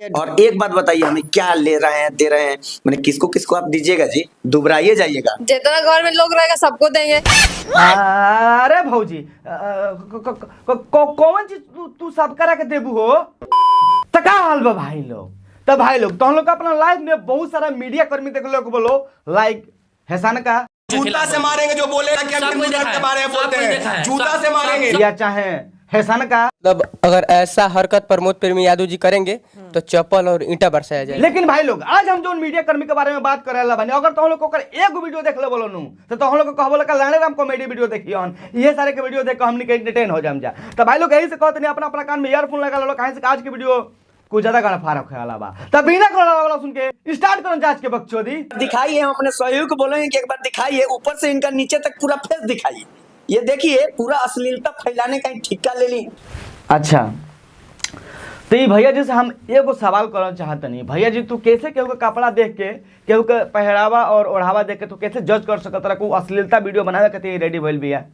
और एक बात बताइए, हमें क्या ले रहे हैं, दे रहे हैं, मैंने किसको किसको आप दीजिएगा जी? दुबराइए जाइएगा। जितना घर में लोग रहेगा सबको देंगे। अरे भौजी, कौन चीज तू सब करा के देबू हो? तो का हाल बा भाई लोग? तो भाई लोग तो हम लोग अपना लाइफ में बहुत सारा मीडिया कर्मी देख लो, बोलो लाइक हैसान का जूता से मारेंगे जो बोलेगा कि हम के बारे में बोलते हैं, जूता से मारेंगे। या चाहे हैसान का, मतलब अगर ऐसा हरकत प्रमोद प्रेमी यादव जी करेंगे तो चप्पल और ईंटा बरसाया जाए। लेकिन भाई लोग आज हम जो मीडिया कर्मी के बारे में बात करे ला बने, अगर तुम लोग को एक वीडियो देख ले बोलो नु तो तुम लोग को कहबो लगा लाने राम कॉमेडी वीडियो देखियो, ये सारे के वीडियो देख के हमनी के एंटरटेन हो जाम जा। तो भाई लोग यही से कहते नहीं, अपना अपना कान में ईयरफोन लगा लो, कहीं से आज की वीडियो कुछ ज्यादा गाना फारक ख्याल बा। तब बिना वाला सुन के स्टार्ट करो जांच के बकचोदी। दिखाइए, हम अपने सहयोग को बोलेंगे कि एक बार दिखाइए, ऊपर से इनका नीचे तक पूरा फेस दिखाइए। ये देखिए, पूरा अश्लीलता फैलाने का ठिक्का ले ली। अच्छा तो ये भैया जी से हम एगो सवाल करना चाहते नहीं, भैया जी तू कैसे केहू का कपड़ा देख के, केहू के पहरावा और ओढ़ावा देख के तू कैसे जज कर सकत रहा को अश्लीलता वीडियो बनावे के रेडी भइल बिया?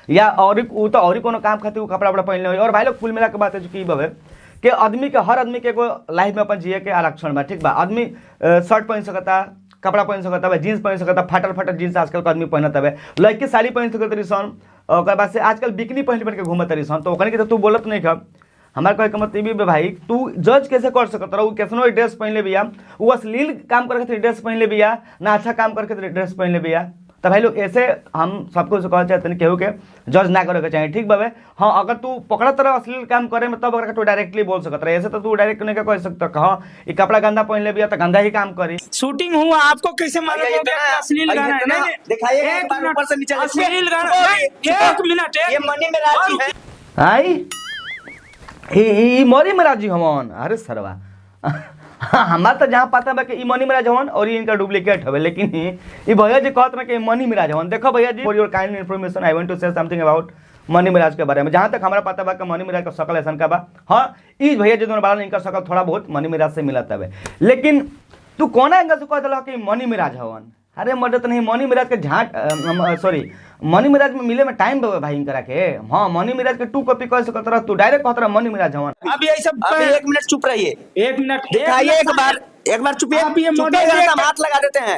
या और और कोनो काम खातिर कपड़ा वपड़ा पहनले हो? और भाई लोग कुल मिला के बात है कि बवे कि आदमी के, हर आदमी के एगो लाइफ में अपन जिए के आरक्षण बा, ठीक बा। आदमी शर्ट पहन सकता, कपड़ा पहन सकता है, जीन्स पहन सकता, फटल जीन्स आजकल के आदमी पहनत है, लड़की साड़ी पहन सकत रही सन, और बाद से आजकल बिकनी पहन के घूमत रही सन। तो ओकरे के तो तू बोलत नहीं खब। हमारे कहे का मतलब भी भाई, तू जज कैसे कर सकत रहा? कैसनो ड्रेस पहनले बिया, वो अश्लील काम करके ड्रेस पहनले बिया ना, अच्छा काम करके ड्रेस पहनले बिया। तो भाई लोग ऐसे हम सबको कहना चाहते हैं, केहू के जज ना करे के चाहिए, ठीक बाबे। हाँ, अगर तू पकड़त रहा अश्लील काम करे में, तब अगर तू डायरेक्टली बोल सकत रहा, ऐसे तो तू डायरेक्ट नहीं कह सकता हाँ ये कपड़ा गंदा पहन ले बिया तो गंदा ही काम करी। शूटिंग हुआ, आपको कैसे मालूम हो गया अश्लील गाना है? नहीं दिखाइए एक बार ऊपर से नीचे अश्लील गाना। एक मिनट, ये मनी में राजी है। आई ई मोरी महाराजी हमन, अरे सरवा हमार तो जहाँ पता बा कि ई मनी मिराज हवन और ये इनका डुप्लीकेट हवे, लेकिन ये भैया जी कहत ना कि मनी मिराज हवन। देखो भैया जी, for your kind information I want to say something about Money Mirage के बारे में। जहाँ तक हमारा पता बा कि मनी मिराज का शकल ऐसा का बा, हाँ ई भैया जी दोनों बार इनका शकल थोड़ा बहुत मनी मिराज से मिलता है। लेकिन तू कोना एंगल से कह दिला कि मनी मिराज हवन? अरे मदद नहीं, मनी मिराज के झाट सॉरी मनी मिराज में मिले में टाइम देवे भाई इनकरा के। हाँ, मनी मिराज के टू कॉपी कह सकत रह, तू डायरेक्ट कहत रह मनी मिराज हवन। अभी ऐसा अभी एक मिनट चुप रहिए, एक मिनट दिखाइए एक बार चुपिए, आप ये हम हाथ लगा देते हैं।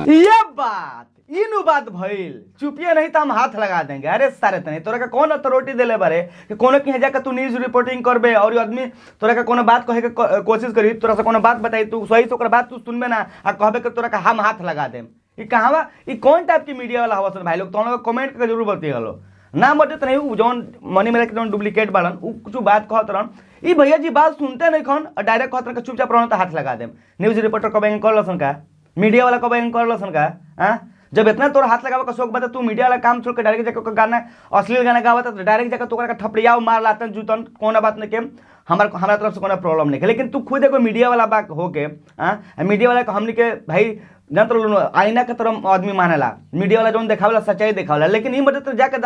ये बात इनु बात भइल, चुपिए नहीं तो हम हाथ लगा देंगे। अरे सारे तने तोरा का कौन अथॉरिटी देले बारे कि कोनो के जाकर तू न्यूज रिपोर्टिंग करबे और आदमी तोरा का कोनो बात कहे के कोशिश करी, तोरा से कोनो बात बताई, तू सही से ओकर बात तू सुनबे ना आ कहबे कि तोरा का हम हाथ लगा देम। ई कहावा, ई कौन टाइप की मीडिया वाला हवसन भाई लोग? तो हम लोग कमेंट करके जरूर बताइए हलो ना मदद नहीं। जौन मनी मेरा के जौन डुप्लीकेट बाड़न उ कुछ बात कहत रहन, ई भैया जी बात सुनते नहीं खन और डायरेक्ट कहत रहन चुपचाप रहन तो हाथ लगा देम। न्यूज रिपोर्टर कब एंग कर लसन का, मीडिया वाला कब एंग कर लसन का? हां, जब इतना तोर हाथ लगावे का शौक बता, तू मीडिया वाला काम छोड़ के डायरेक्ट जाकर गाना अश्लील गाना गावत तो डायरेक्ट जाकर तोरा का थपड़ियाव मार लातन जूतन, कोना बात नहीं के हमारा तरफ से कोनो प्रॉब्लम नहीं है। लेकिन तू खुद एगो मीडिया वाला बात हो के मीडिया वाला को हमनी के भाई जानत लो आईना के तरह आदमी मानेला, मीडिया वाला जौन देखावेला सच्चाई देखावेला, लेकिन ई मदद जाके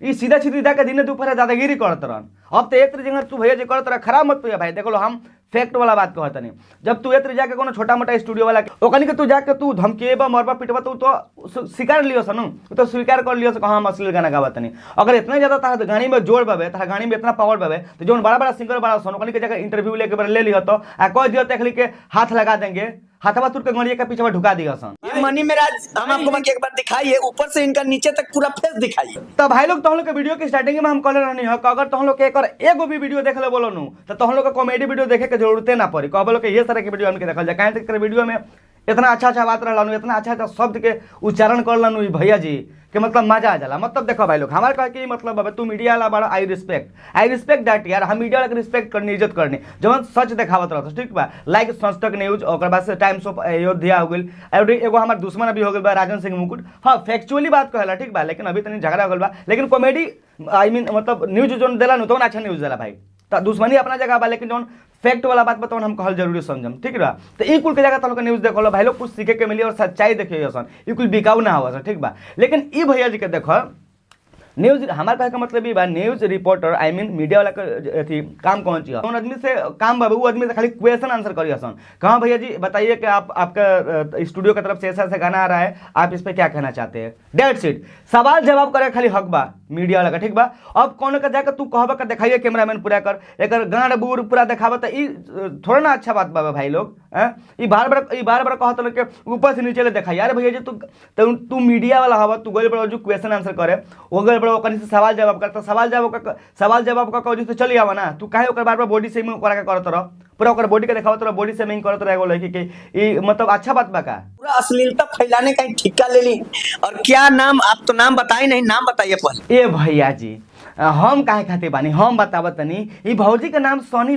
ई सीधा सीधी जाके दिन दोपहर दादागिरी करत रहन। अब तो एक जगह तू भैया जी करत रह, खराब मत पिया भाई। देखो लो हम फैक्ट वाला बात कहत नहीं, जब तू एत्र जाके कोनो छोटा मोटा स्टूडियो वाला ओकनी के तू जाके तू धमकेबा मरबा पिटबा तो स्वीकार लियो सनु, तो स्वीकार कर लियो से हम अश्लील गाना गावत नहीं। अगर इतना ज्यादा तारा गाड़ी में जोर बाबे, तारा गाड़ी में इतना पावर बाबे, तो जो बड़ा बड़ा सिंगर बड़ा सन ओकनी के जाके इंटरव्यू लेके ले लियो तो आ कह दियो तक के हाथ लगा देंगे, हाथवा तुर के गड़िया के पीछे ढुका दिया सन। ये मनी मिराज हम आपको एक बार दिखाइए, ऊपर से इनका नीचे तक पूरा फेस दिखाइए। तो भाई लोग तुम लोग के वीडियो की स्टार्टिंग में हम कहले रहनी है कि अगर तुम लोग के एगो भी वीडियो देख ले बोलो नु तो तुम लोग का कॉमेडी वीडियो देखे के जरूरते ना पड़ी। कहबो लोग के ये सारा के वीडियो हमके देखल जाए, काहे तक वीडियो में इतना अच्छा बात रहला, इतना अच्छा शब्द के उच्चारण करला भैया जी के मतलब मजा आ जाला। मतलब देखो भाई लोग हमारे कहे कि मतलब अब तू मीडिया वाला बड़ा आई रिस्पेक्ट दैट यार, हम मीडिया वाला के रिस्पेक्ट करनी, इज्जत करनी, जब सच देखावत रहता ठीक बा। लाइक संस्तक न्यूज और बाद से टाइम्स ऑफ अयोध्या हो गई, एगो हमार दुश्मन अभी हो गई बा राजन सिंह मुकुट। हाँ, फैक्चुअली बात कहला ठीक बा, लेकिन अभी तनी झगड़ा हो गल बा, लेकिन कॉमेडी आई मीन मतलब न्यूज जो देला नु तो अच्छा न्यूज देला भाई। तो दुश्मनी अपना जगह बा, लेकिन जो फैक्ट वाला बात बताओ हम कहल जरूरी समझम, ठीक बा। तो ई कुल के जगह तुम न्यूज देखो भाई लोग, कुछ सीखे के मिली और सच्चाई देखिए सन, ई कुल बिकाऊ ना हो ठीक बा। लेकिन ई भैया जी के देखो न्यूज हमारे कहे का मतलब ये बा, news reporter I mean media वाला का काम कौन चाहिए? कौन आदमी से काम बाबू वो आदमी से खाली क्वेश्चन आंसर करिए सन। कहाँ भैया जी बताइए कि आपका स्टूडियो की तरफ से ऐसा गाना आ रहा है, आप इस पर क्या कहना चाहते हैं? डेट सीट सवाल जवाब करे खाली हक बा मीडिया वाला का, ठीक बा। अब कौन का जाकर तू कहबा का दिखाइए कैमरामैन पूरा कर एकर गांड बूढ़ पूरा दिखावा तो ई थोड़ा ना अच्छा बात बा भाई लोग। ई बार बार कहत लोग के ऊपर से नीचे ले दिखाई। यार भैया जी तू मीडिया वाला हवा, तू गइल बड़ा जो क्वेश्चन आंसर करे वो गइल बड़ा ओकनी से सवाल जवाब करता, सवाल जवाब का कौजी से चली आवा ना, तू काहे ओकर बार बार बॉडी से में ओकरा का करत रह, पूरा ओकर बॉडी के दिखावत रह, बॉडी से में करत रह एगो लड़की के, ई मतलब अच्छा बात बा का? पूरा अश्लीलता फैलाने का ही ठिक्का ले ली। और क्या नाम, आप तो नाम बताई नहीं, नाम बताइए पहले। ए भैया जी हम काहे खाते बानी, हम बतावत तनी। ई भौजी के नाम सनी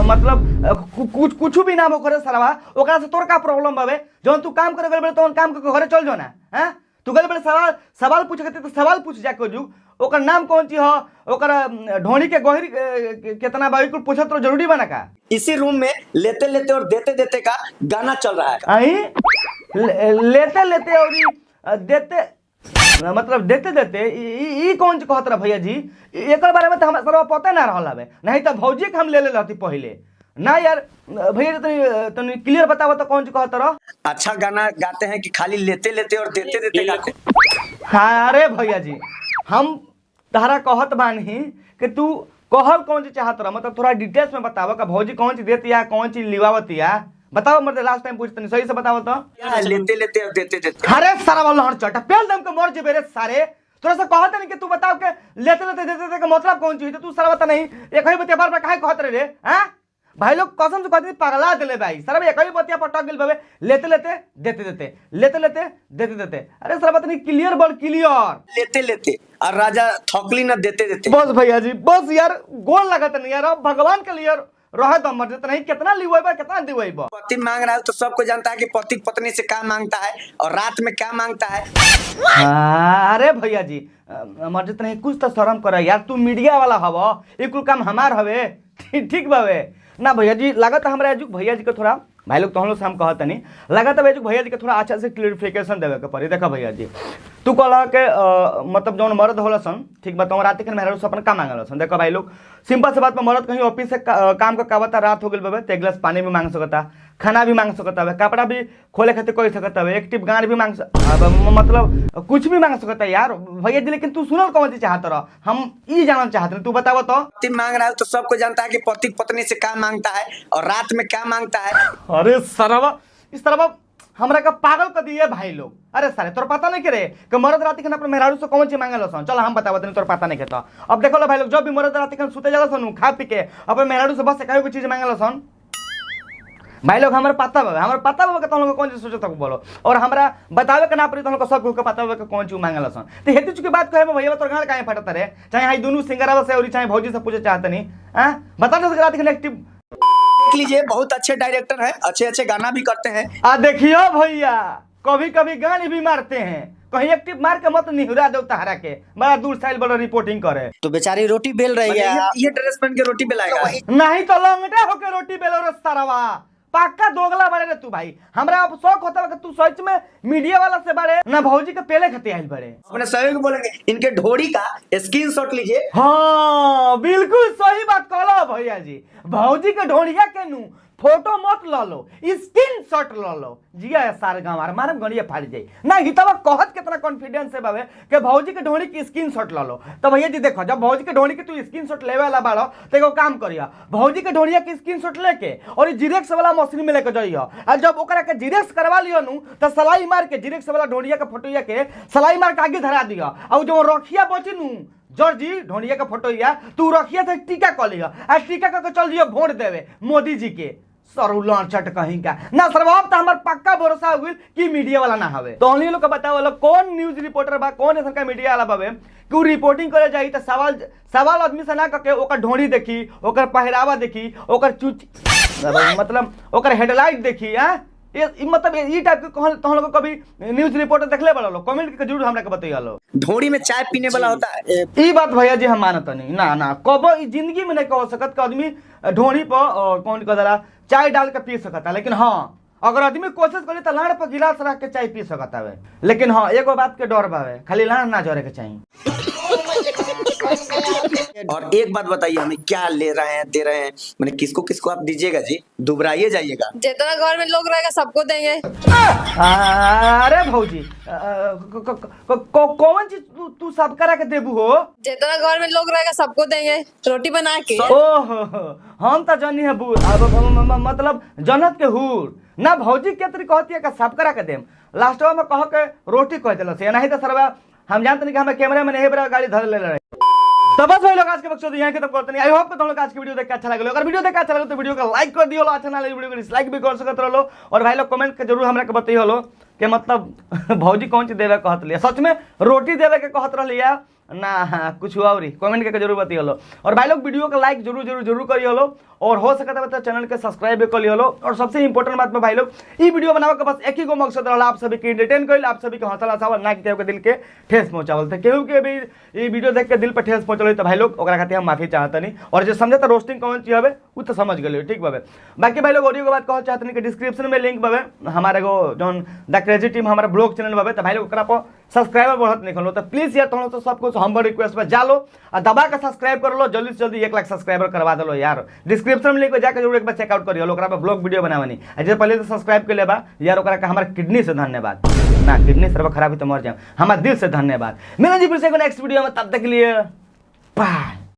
मतलब कुछ भी नाम ओकरे सरवा, ओकरा से तोर का प्रॉब्लम बावे? जौन तू काम करे गइल तो काम के घरे चल जो ना। हैं तू गइल बड़े सवाल पूछ के तो सवाल पूछ जाके जो ओकर नाम कौन ची हो, ओकर ढोनी के गहिर कितना बाई को पूछत तो जरूरी बना का? इसी रूम में लेते लेते और देते देते का गाना चल रहा है। आई लेते लेते और देते मतलब देते देते ई कौन कहत रहा भैया जी? एक बारे में तो हमें सर्व पता ना रहल हवे, नहीं तो भौजी के हम ले रहती पहले ना। यार भैया जी तनी क्लियर बताओ तो कौन कहत रहा? अच्छा गाना गाते हैं कि खाली लेते लेते और देते देते गाते? हाँ अरे भैया जी हम तहरा कहत बानी कि तू कहल कौन चीज चाहत रहा, मतलब थोड़ा डिटेल्स में बताओ का भौजी कौन चीज देती है, कौन चीज लिवावती है, बताओ। मतलब लास्ट टाइम पूछते नहीं, सही से बताओ तो। लेते लेते और देते देते। अरे सारा वाला हर चटा पेल दम के मर जेबे रे सारे। तोरा से कहत नहीं कि तू बताओ के लेते लेते देते देते का मतलब कौन चीज है? तू सारा बता नहीं, एक ही बतिया बार बार काहे कहत रे? हैं भाई लोग कसम से कहते पगला दिले भाई, सारा एक ही बतिया पटक गेल बाबे, लेते लेते देते देते, लेते लेते देते देते। अरे सारा बात नहीं, क्लियर बड़ क्लियर। लेते लेते और राजा थोकली न देते देते। बस भैया जी बस यार गोल लगत नहीं यार, अब भगवान के लिए रह दम मर देता नहीं, कितना लिवेबा कितना दिवेबा। पति मांग रहा है तो सबको जानता है कि पति पत्नी से क्या मांगता है और रात में क्या मांगता है। अरे भैया जी मर्जित नहीं, कुछ तो शर्म कर यार, तू मीडिया वाला हवा, ये कुल काम हमार हवे, ठीक बावे ना भैया जी। लागत हमरा एजुक भैया जी के थोड़ा भाई लोग तो हम लोग से हम कहत नहीं, लागत है भैया जी के थोड़ा अच्छा से क्लियरिफिकेशन देवे के पड़ी। देखा भैया जी तू कहला के मतलब जौन मर्द होला सन, ठीक बताओ रात के मेहरा से अपन का मांगल सन। देखो भाई लोग सिंपल से बात में, मर्द कहीं ऑफिस से काम का कावता, रात हो गई बाबे तो एक गिलास पानी भी मांग सकता, खाना भी मांग सकता है, कपड़ा भी खोले खाते कोई सकता है, एक टिप गांड भी मांग मतलब कुछ भी मांग सकता है यार भैया जी। लेकिन तू सुनल कौन चीज चाहत रह, हम ई जानना चाहते हैं, तू बताओ तो। पति मांग रहा है तो सबको जानता है कि पति पत्नी से क्या मांगता है और रात में क्या मांगता है। अरे सरवा इस तरह हमरा का पागल कर दिए भाई लोग। अरे सारे तोर पता नहीं करे कि मर्द रात के अपने मेहरारू से कौन चीज मांगल सन? चल हम बतावत नहीं, तोर पता नहीं कहता। अब देखो लो भाई लोग, जब भी मर्द रात के सुते जाला सन खा पी के अपने मेहरारू से बस कहीं कोई चीज मांगल सन भाई लोग, हमारे पता बा तुम लोग कौन चीज सोचो तक बोलो, और हमरा बतावे के ना पड़ी तुम लोग सब को पता बा कौन चीज मांगल सन। तो हेतु चुकी बात कहे भैया तोर गाल काहे फटत रे, चाहे हाई दोनों सिंगरावा से और चाहे भौजी से पूछे चाहते नहीं। हां बता दो रात के एक्टिव देख लीजिए, बहुत अच्छे डायरेक्टर हैं, अच्छे अच्छे गाना भी करते हैं। देखियो भैया कभी कभी गाली भी मारते हैं, कहीं एक्टिव मार के मत निहुरा दो तहरा के, बड़ा दूर साइल बड़ा रिपोर्टिंग करे। तो बेचारी रोटी बेल रही है, ये ड्रेस पहन के रोटी बेलाएगा? नहीं तो लंगड़ा होके रोटी बेलो रे सरवा, पक्का दोगला बड़े रे तू भाई। हमरा अब शौक होता है कि तू सच में मीडिया वाला से बड़े ना भौजी के पेले खाते आइल बड़े। अपने सहयोग बोलेंगे, इनके ढोड़ी का स्क्रीनशॉट लीजिए। हाँ बिल्कुल सही बात कहला भैया जी, भौजी के ढोड़िया के नू फोटो मत ला लो, स्क्रीन शॉट ला लो। जिया सारे गांव मारे गड़िया फाड़ जाए ना, हितवा कहत कितना कॉन्फिडेंस है बाबे कि भौजी के ढोड़ी की स्क्रीन शॉट ला लो। तो भैया जी देखो, जब भौजी के ढोड़ी की तू स्क्रीन शॉट लेवे वाला बाड़ो तो एगो काम करिया, भौजी के ढोड़िया की स्क्रीन शॉट लेके और जीरेक्स वाला मशीन में लेके जाइयो, और जब ओकरा के जीरेक्स करवा लियो नु तो सलाई मार के जीरेक्स वाला ढोड़िया के फोटोया के सलाई मार के आगे धरा दियो, और जो रखिया बची नु जॉर्जी ढोड़िया के फोटोया तू रखिया तो टीका कर लियो, और टीका करके चल दियो वोट देवे मोदी जी के। सरुला चट कहीं का ना सरवाब तो हमार पक्का भरोसा हुई कि मीडिया वाला ना हवे। तो उन्हीं लोग का बताओ लोग कौन न्यूज रिपोर्टर बा, कौन ऐसा का मीडिया वाला बाबे कि रिपोर्टिंग करे जाई तो सवाल आदमी से ना करके ओकर ढोड़ी देखी, ओकर पहरावा देखी, ओकर चूच मतलब ओकर हेडलाइट देखी। ये मतलब ये टाइप के कहल तो हम लोग कभी न्यूज रिपोर्टर देखले बड़ा लोग, कमेंट करके जरूर हमरा के बताइए लो। ढोड़ी में चाय पीने वाला होता है, ई बात भैया जी हम मानत नहीं ना कबो जिंदगी में नहीं कह सकत कि आदमी ढोड़ी पर कौन कहला चाय डाल के पी सकता, लेकिन हाँ अगर आदमी कोशिश करे तो लाड़ पर गिलास रख के चाय पी सकता है। लेकिन हाँ एगो बात के डर बावे, खाली लाड़ ना जरे के चाहिए। और एक बात बताइए, हमें क्या ले रहे हैं, दे रहे हैं, मैंने किसको किसको आप दीजिएगा जी? दुबराइए जाइएगा। जितना घर में लोग रहेगा सबको देंगे। अरे भौजी कौन चीज तू सब करा के देबू हो? जितना घर में लोग रहेगा सबको देंगे रोटी बना के। ओहो हम तो जानी है बूढ़ मतलब जनत के हूर ना भौजी के तरी कहती है का सब करा के देम, लास्टवा में कह के रोटी कह दिला से नहीं तो सरवा हम जानते नहीं कि हमें कैमरा में नहीं बड़ा गाड़ी धर ले रहे। तो बस भाई लोग आज के बक्सों यहाँ के तब करते नहीं। आई होप कि तुम लोग आज की वीडियो देख के अच्छा लगे। अगर वीडियो देख के अच्छा लगे तो वीडियो को लाइक कर दियो, अच्छा ना लगे वीडियो को डिसलाइक भी कर सकते रहो। और भाई लोग कमेंट के जरूर हमरा के बताइए लो कि मतलब भौजी कौन चीज देवे कहत लिया, सच में रोटी देवे के कहत रहिया ना कुछ और ही कमेंट करके जरूर बताइए लो। और भाई लोग वीडियो का लाइक जरूर करिए लो और हो सकता है चैनल के सब्सक्राइब भी कर लियो लो। और सबसे इंपॉर्टेंट बात में भाई लोग ये वीडियो बनावे के बस एक ही गो मकसद रहा, आप सभी के एंटरटेन कर, आप सभी के हौसला चावल ना कि केहू के दिल के ठेस पहुंचावल थे। केहू के भी ये वीडियो देख के दिल पर ठेस पहुंचल तो भाई लोग ओकरा खातिर हम माफी चाहते नहीं। और जो समझे तो रोस्टिंग कौन चीज हवे वो तो समझ गए ठीक बाबे। बाकी भाई लोग ऑडियो के बात कह चाहते नहीं कि डिस्क्रिप्शन में लिंक बाबे हमारे को जो द क्रेजी टीम हमारा ब्लॉग चैनल बाबे, तो भाई लोग ओकरा पर सब्सक्राइबर बढ़त नहीं खोलो। तो प्लीज यार तुम तो सब कुछ हम रिक्वेस्ट पर जा लो और दबा के सब्सक्राइब कर लो, जल्दी से जल्दी 1 लाख सब्सक्राइबर करवा दो यार। डिस्क्रिप्शन में लिंक जाकर जरूर एक बार चेकआउट करियो लो, ओकरा पर ब्लॉग वीडियो बनावनी जैसे पहले तो सब्सक्राइब कर लेबा यार, ओकरा का हमारा किडनी से धन्यवाद ना, किडनी सर्व खराब ही तो मर जाए, हमारा दिल से धन्यवाद। मिलेंगे फिर से नेक्स्ट वीडियो में, तब तक के लिए बाय।